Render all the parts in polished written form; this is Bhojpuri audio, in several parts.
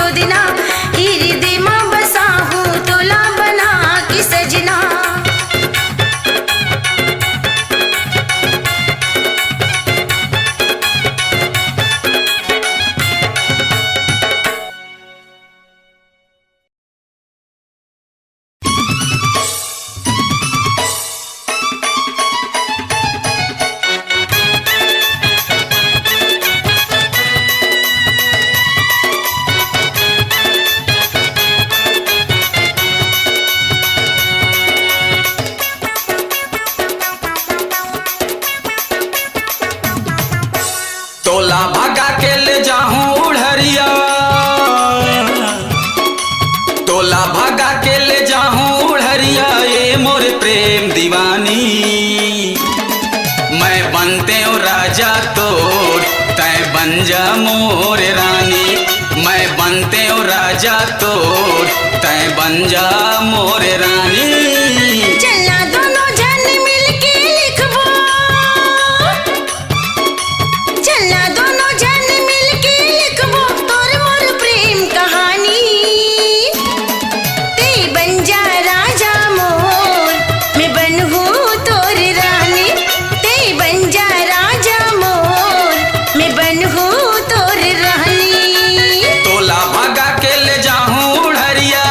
गोदना, हृदय माँ बसा हूँ तोला बना के सजना। तोला भगा के ले जाऊं उड़हरिया, तोला भगा के ले जाऊं उड़हरिया, ये मोर प्रेम दीवानी। मैं बनते हूँ राजा तोर, तय बन जा मोर रानी। मैं बनते हूँ राजा तोर, तय बन जा मोर रानी। चलना दोनों जन मिलके लिखबो, चलना दोनों जन मिलके लिखबो तोर मोर प्रेम कहानी। ते बन जा राजा मोर, मैं बनहूँ तोर रानी। ते बन जा राजा मोर, मैं बनहूँ तोर रानी। तोला भगा के ले जाऊं उड़हरिया,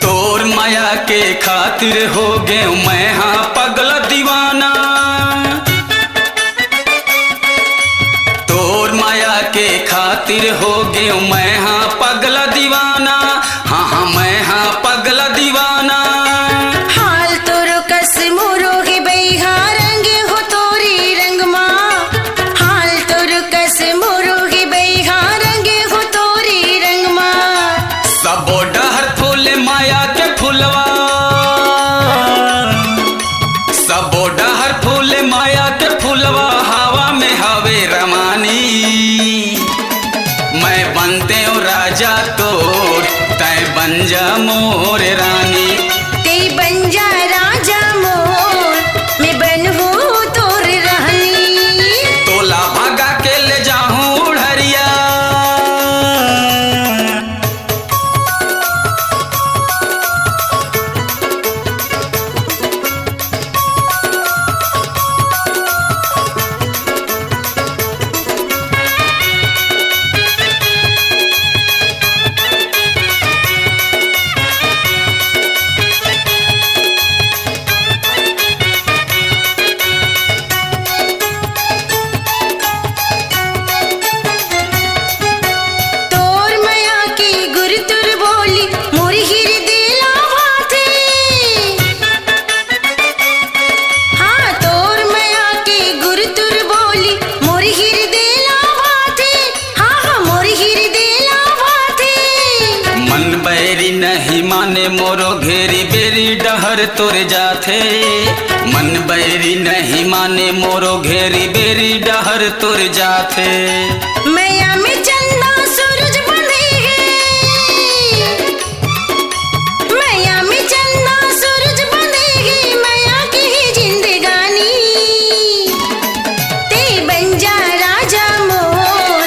तोर माया के खातिर हो गए मैं हाँ पगला दीवाना। तोर माया के खातिर हो गए मैं हाँ पगला दीवाना। हाँ हाँ मैं हाँ पगला दीवाना। हाल तोरो कस मोरो के बैहा रंग हो तोरी रंग माँ। हाल तोरो कस मोरो के बैहा रंग हो तोरी रंग माँ। सबो डहर फूल माया के फुलवा, सबो डहर फूल माया के फुलवा, हवा में हवे रमानी। मैं बनते हूँ राजा तोर, तय बन जा मोर रानी। ते बन जा राजा मोर, मैं बनहूँ तोर रानी। तोला भगा के ले जाऊं उड़हरिया, तोर माया की गुरतुर बोली मोर हृदय लावा थे। हाँ तोर माया की गुरतुर बोली मोर हृदय लावा थे। हाँ हाँ मोर हृदय लावा थे। मन बैरी नहीं माने मोरो घेरी बेरी डहर तोर जाथे। मन बैरी नहीं माने मोरो घेरी बेरी डहर तोर जाथे। मैया में चंदा सूरज बंधे हैं, मैया में चंदा सूरज बंधे हैं, मैया की ही जिंदगानी। ते बन जा राजा मोर,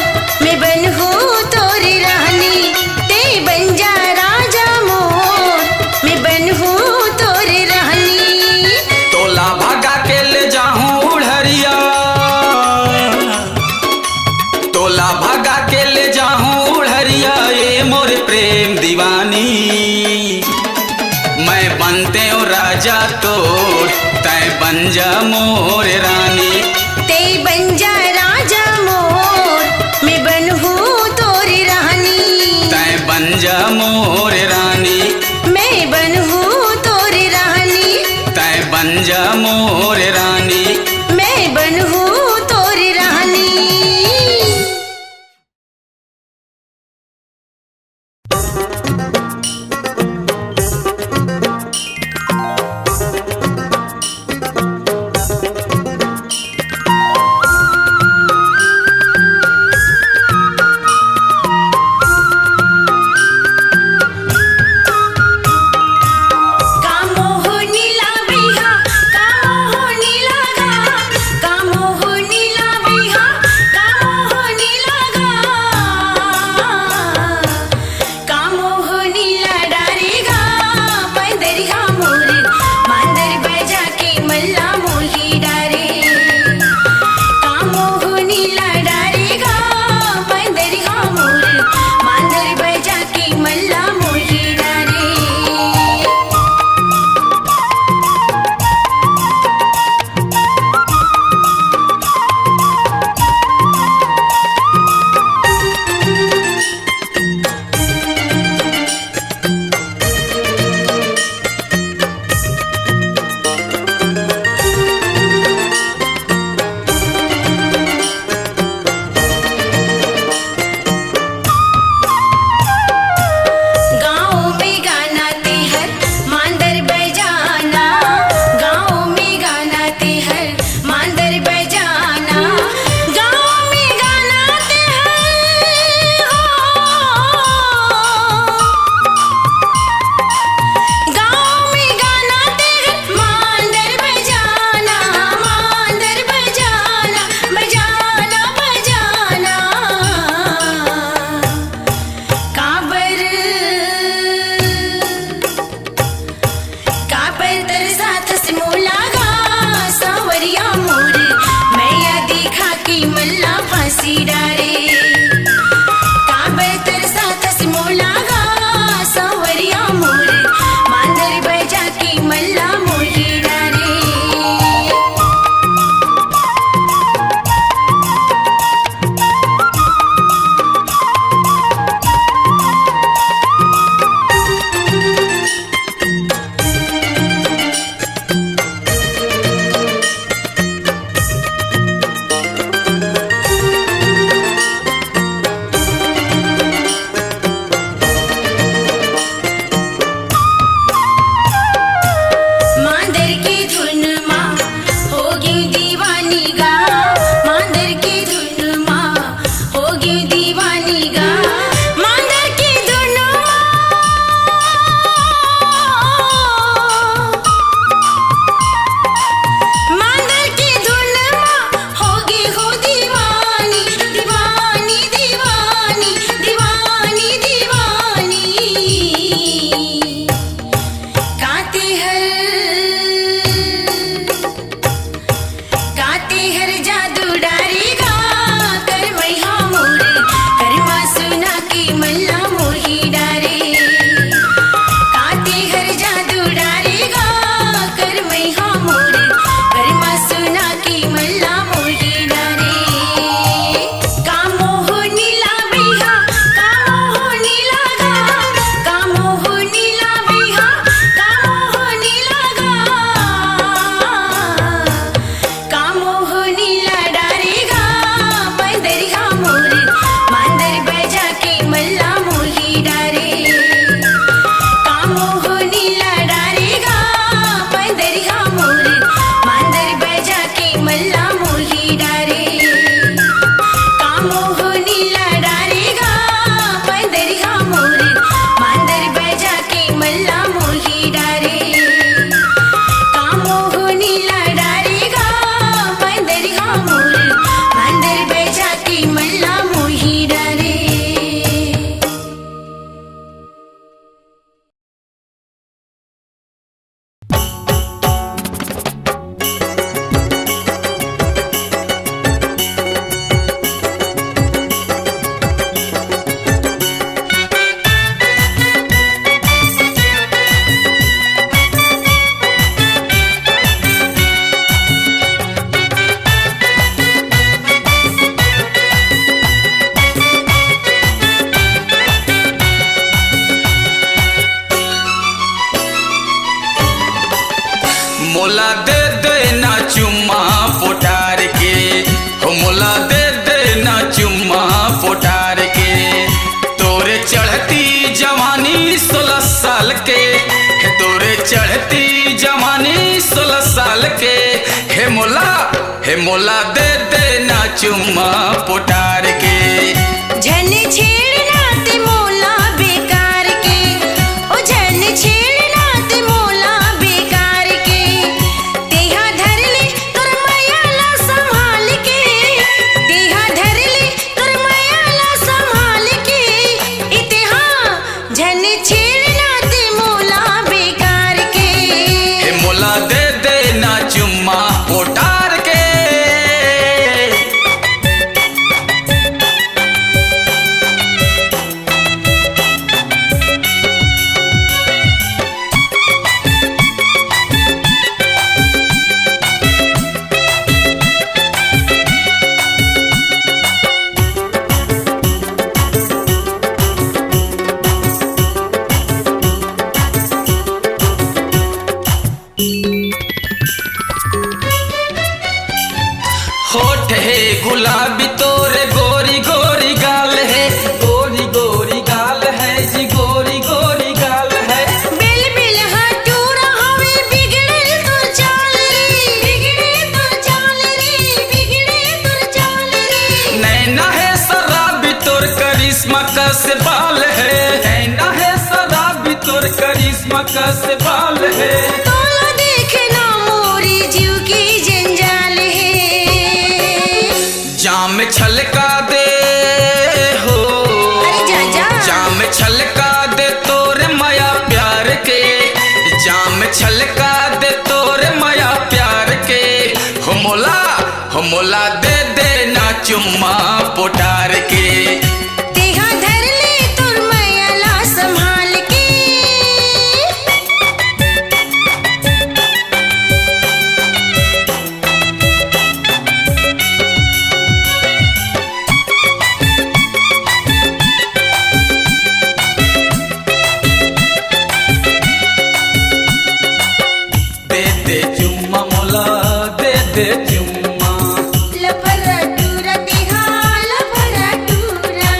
मैं बनहूँ तोरी रानी। ते बन जा राजा मोर, मैं बनहूँ तोरी रानी। तोला भगा के ले जाऊं उड़हरिया, तोला भगा के ले जाऊं उड़हरिया, ये मोर प्रेम दीवानी। मैं बनते हूँ राजा तोर, तय बन जा मोर रानी। ते बन जा राजा मोर, मैं बनहूँ तोरी रानी। तय बन जा मोर रानी। मैं बनहूँ तोरी रानी। तय बन जा मोर रानी। मैं बनहूँ तोरी रानी। मोला दे देना चुम्मा पोटार के, हो मोला दे देना चुम्मा पोटार के। तोरे चढ़ती जवानी 16 साल के, तोरे चढ़ती जवानी 16 साल के। हे मोला दे देना चुम्मा पोटार के। झन छेड़ना ते मोला बेकार के, ओ झन छेड़ना ते मोला बेकार के। तेहा धर ले तोर मायाला संभाल के, तेहा धर ले तोर मायाला संभाल के। इतेहा झन छेड़ना ते मोला बेकार के। हे मोला दे देना चुम्मा पोटार के। होठ है गुलाबी तोरे गोरी गोरी गाल है, गोरी गोरी गाल है जी, गोरी गोरी गाल है। बेल बेल हटूरा हवे बिगड़े तोर चाल रे, बिगड़े तोर चाल रे, बिगड़े तोर चाल रे। नैना है शराबी तोर करिश्मा का से बाल है, नैना है शराबी तोर करिश्मा का से बाल है। तोला देखना मोरी जीव की जंजाल है। जाम छलका दे हो, अरे जा जा। जाम छलका दे तोरे माया प्यार के, जाम छलका दे तोरे माया प्यार के। हो मोला दे देना चुम्मा पोटार के। तेहा धर ले तोर मायाला संभाल के। दे दे चुम्मा मोला दे दे चुम्मा। लफरा टूरा तेहा लफरा टूरा।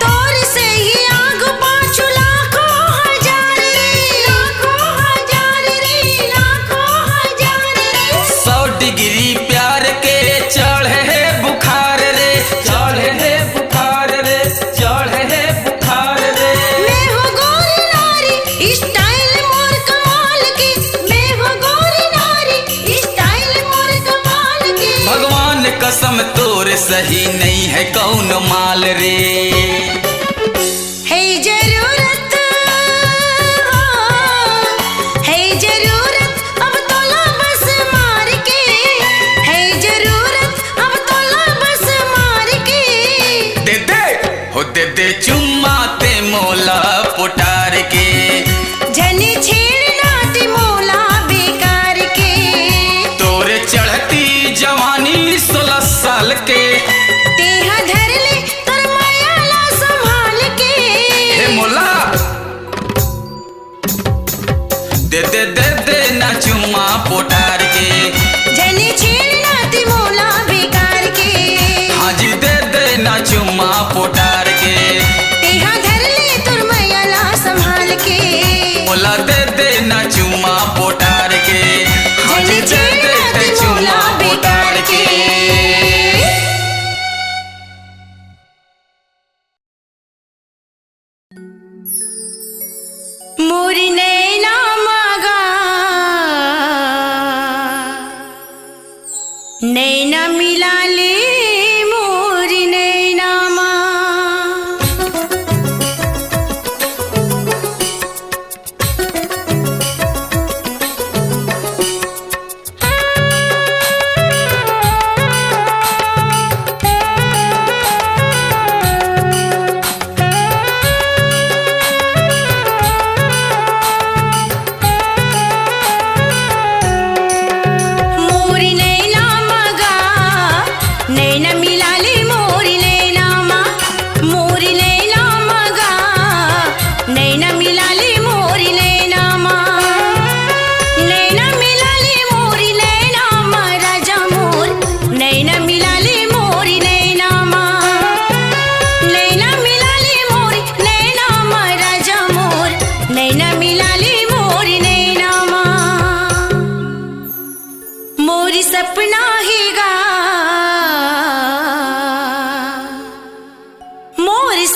तोर से ही आग पाछू लाखों हजार रे, लाखों हजार रे, लाखों हजार रे। 100 डिग्री प्यार के चढ़े है बुखार रे, चढ़े है बुखार रे, चढ़े है बुखार रे। मैं हो गोरी नारी स्टाइल मोर कमाल के, मैं हो गोरी नारी स्टाइल मोर कमाल के। भगवान कसम तोरे सही नहीं है कौन माल रे। है जरूरत, है जरूरत अब तोला बस मार के, है जरूरत अब तोला बस मार के। दे दे हो दे दे चुम्मा ते मोला पोटार के। झन छेड़ना ते मोला बेकार के। तोरे चढ़ती जवानी 16 साल के। तेहा धर ले तोर मायाला संभाल के। हे मोला दे दे दे देना चुम्मा पोटार के। झन छेड़ना ते मोला बेकार के। हाँ जी दे देना चुम्मा पोटार के। तेहा धर ले तोर मायाला संभाल के।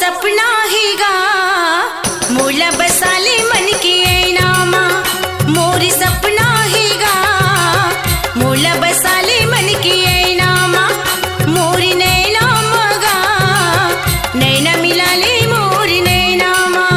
सपना ही गा मोला बसाले मन के ऐनामा मोरी सपना ही गा मोला बसाले मन के ऐनामा मोरी नैना मगा नैना मिलाले मोरी नैनामा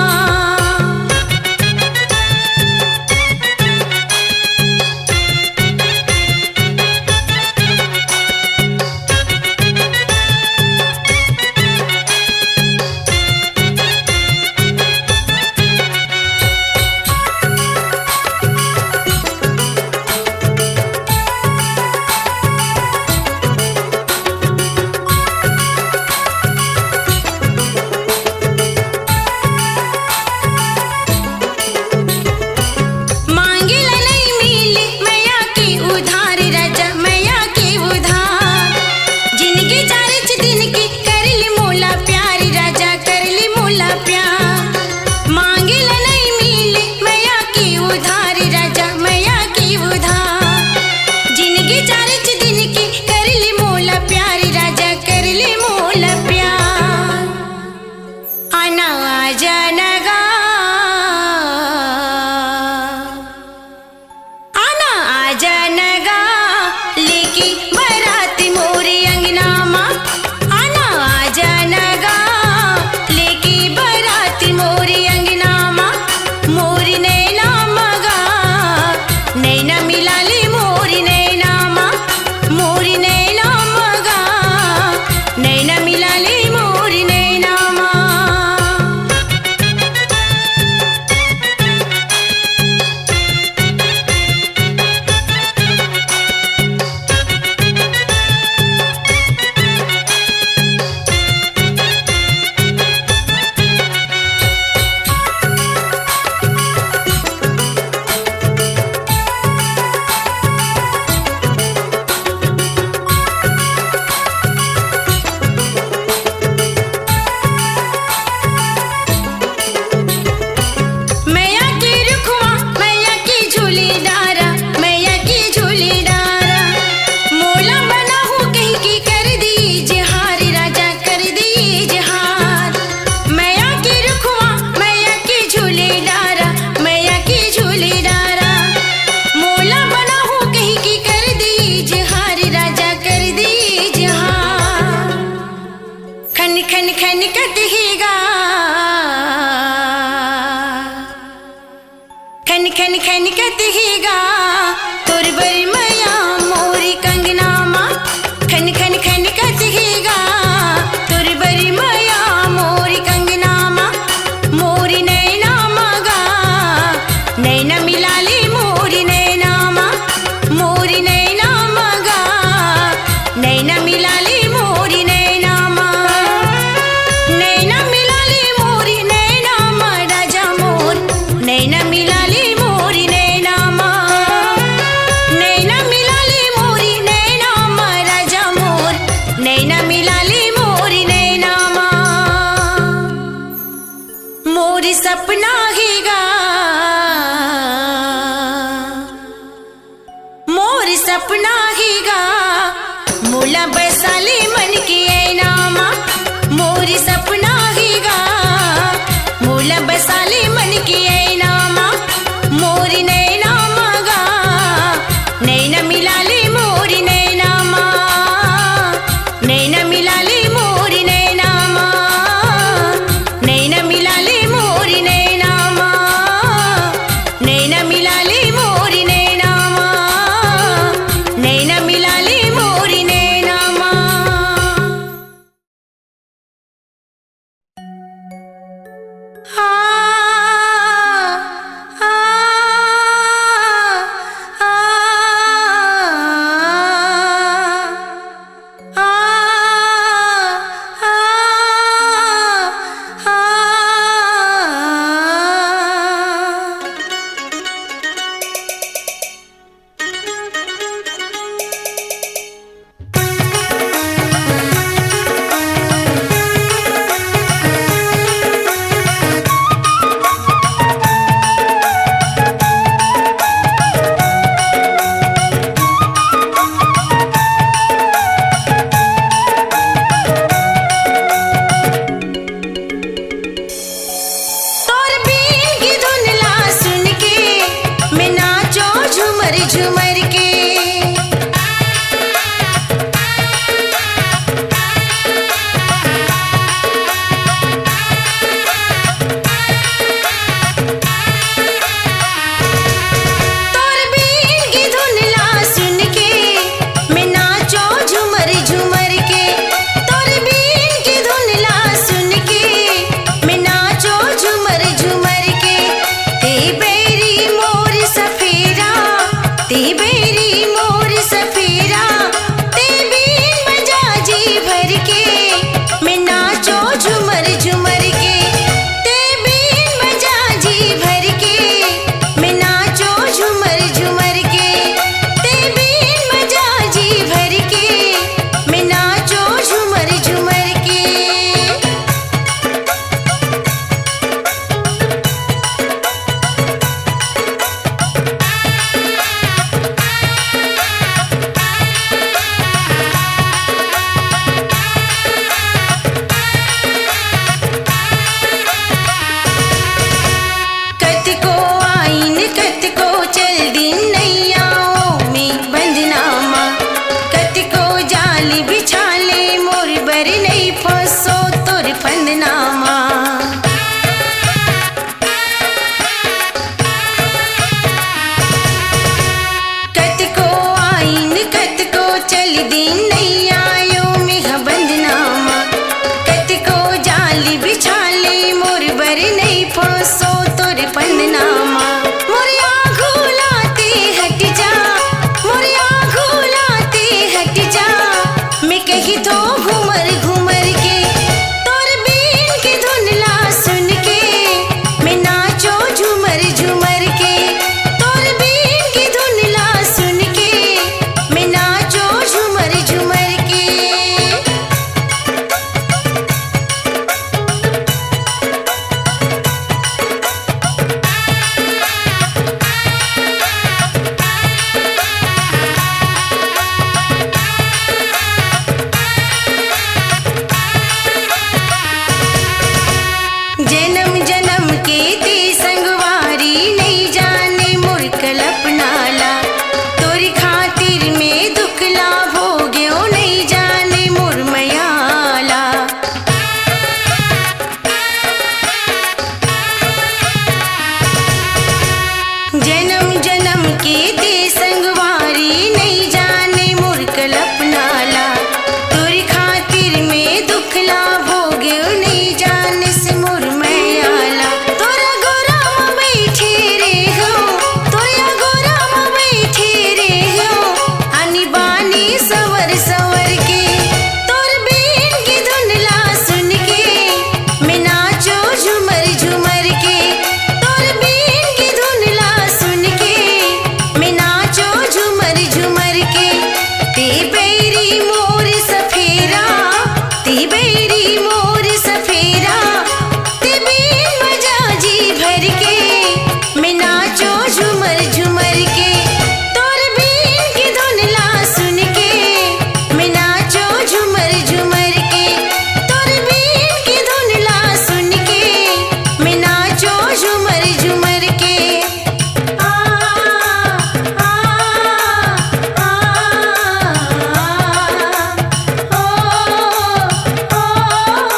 खनकत हीगा तोर बरी मैया मोरी कंगनामा खन खन खनकत हीगा तोर बरी मैया मोरी कंगनामा मोरी नैना मगा नैना मिलाले मोरी नैनामा मोरी नैना मगा नैना मिलाले मोरी नैनामा नैना मिलाले मोरी नैनामा राजा मोर नैना मिलाले मोरी नैनामा बंदनामा कत को आईन कत को चल दिन नहीं आयो मेघ बंदनामा कत को जाली बिछाले मोर बर नहीं पड़ोसो तोर बंदनामा मोरिया घुलाते हट जा मोरिया घुलाते हट जा मैं कही तो घूमर घूमर के तोर बीन के धुनला सुन के मैं नाचो झूमर झूमर के तोर बीन के धुनला सुन के मैं नाचो झूमर झूमर के जन्म जन्म के ते संगवारी नहीं जाने मोर कल्पनाला तोरी खातिर में दुखला भोग्यो नहीं जाने मोर मयाला जन्म जन्म के ते संगवारी नहीं जाने मोर कल्पनाला तोरी खातिर में दुखला भोग्यो नहीं जाने से मोर मयाला तोरा गोरा में बैठे रे हो तोरा गोरा में बैठे रे हो आनी बानी सवर सवर के तोर बीन की धुनला सुन के मैं नाचो झूमर झूमर के तोर बीन की धुनला सुन के मैं नाचो झूमर झूमर के ते बेरी मोर सफेरा ते बेरी मोर सफेरा ते बीन बजा जी भर के मैं नाचो झूमर झूमर के तोर बीन की धुनला सुन के मैं नाचो झूमर झूमर के तोर बीन की धुनला सुन के मैं नाचो झूमर झूमर के आ आ आ ओ ओ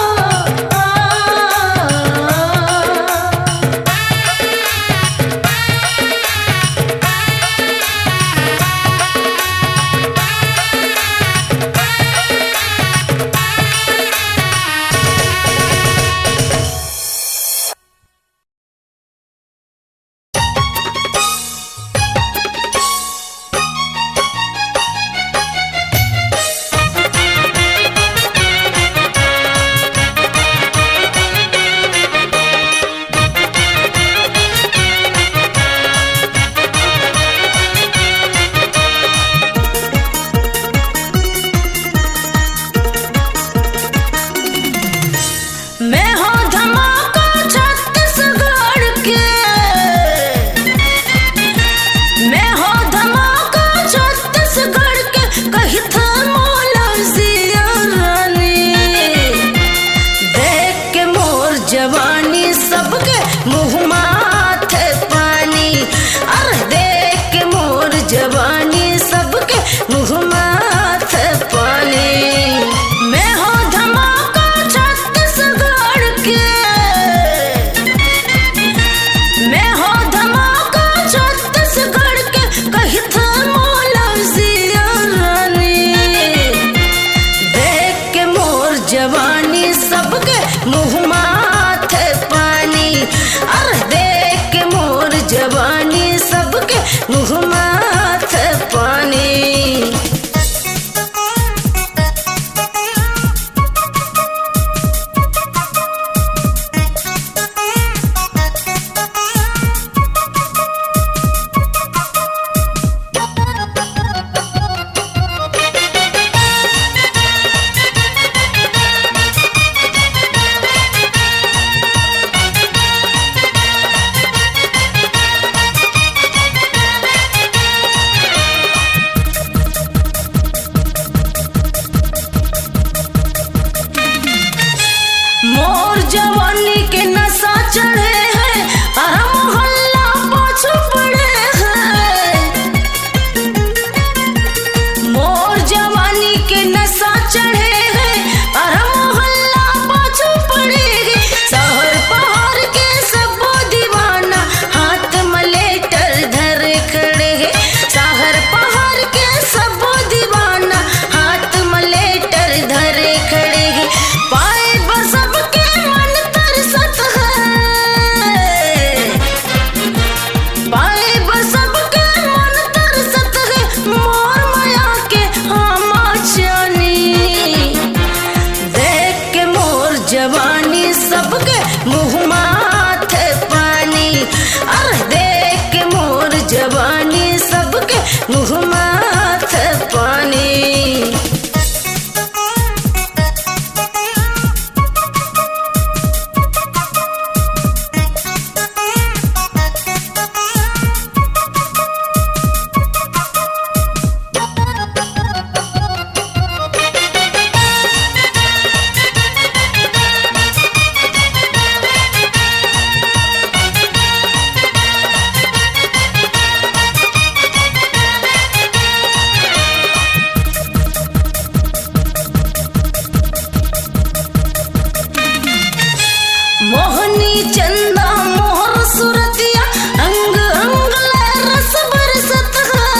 जवानी सबके मुँह माथे पानी। अरे देख के मोर जवानी सबके मुँह माथे पानी। मोहनी चंदा मोहर सुरतिया अंग अंग ले रस बरसत है।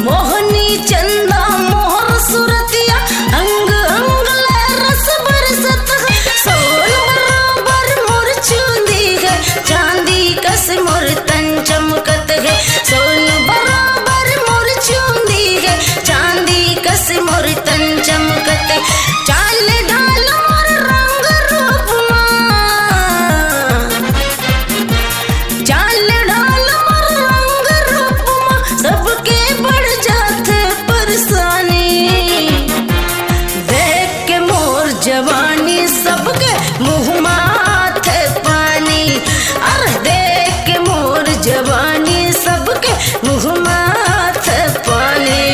मोहनी चंदा मोहर सुरतिया अंग अंग ले रस बरसत है। सोन बराबर मोर चूंदी है चांदी कस मोर तन चमकत है। सोन बराबर मोर चूंदी है चांदी कस मोर तन चमकत है। चाल ढाल मोर रंग रूप माँ, चाल ढाल मोर रंग रूप माँ सबके बढ़ जाते परेशानी। देख के मोर जवानी सबके मुँह माथे पानी। अरे देख के मोर जवानी सबके मुँह माथे पानी।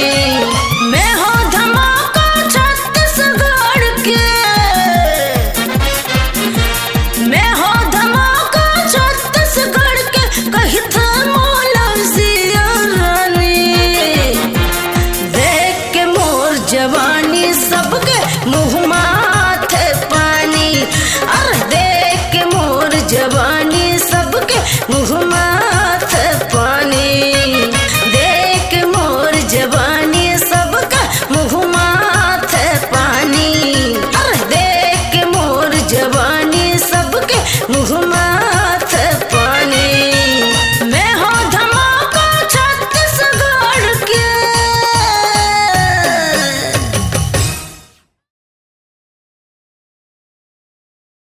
मैं हो धमाका छत्तीसगढ़ के, मैं हो धमाका छत्तीसगढ़ के कही था मौलसिया रानी। देख के मोर जवानी सबके मुँह माथे पानी। अरे देख के मोर जवानी सबके मुँह माथे पानी। देख मोर जवानी सबका मुँह माथे पानी। अरे देख मोर जवानी सबके मुँह माथे